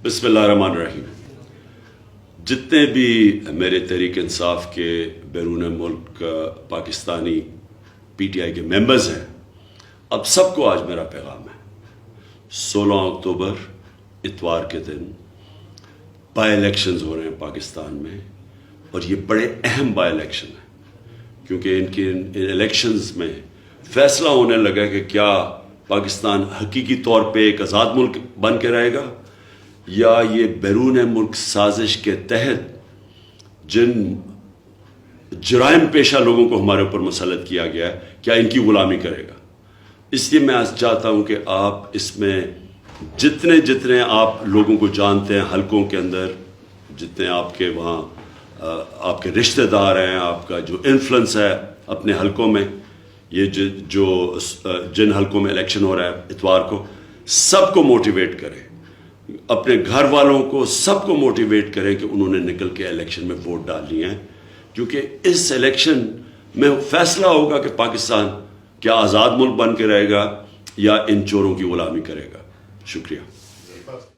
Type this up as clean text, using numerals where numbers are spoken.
बिस्मिल्लाहिर्रहमानिर्रहीम। जितने भी मेरे तहरीक इंसाफ के बैरून मुल्क पाकिस्तानी PTI के मेंबर्स हैं, अब सबको आज मेरा पैगाम है। 16 अक्टूबर इतवार के दिन बाई इलेक्शंस हो रहे हैं पाकिस्तान में, और ये बड़े अहम बाई इलेक्शन हैं, क्योंकि इन इलेक्शंस में फैसला होने लगा कि क्या पाकिस्तान हकीकी तौर पे एक आज़ाद मुल्क बन के रहेगा या ये बैरून मुल्क साजिश के तहत जिन जराइम पेशा लोगों को हमारे ऊपर मुसल्लत किया गया है, क्या इनकी गुलामी करेगा। इसलिए मैं आज चाहता हूं कि आप इसमें जितने जितने आप लोगों को जानते हैं, हलकों के अंदर जितने आपके वहाँ आपके रिश्तेदार हैं, आपका जो इन्फ्लुएंस है अपने हलकों में, ये जिन हलकों में इलेक्शन हो रहा है इतवार को, सबको मोटिवेट करें, अपने घर वालों को सबको मोटिवेट करें कि उन्होंने निकल के इलेक्शन में वोट डालनी है, क्योंकि इस इलेक्शन में फैसला होगा कि पाकिस्तान क्या आज़ाद मुल्क बन के रहेगा या इन चोरों की गुलामी करेगा। शुक्रिया।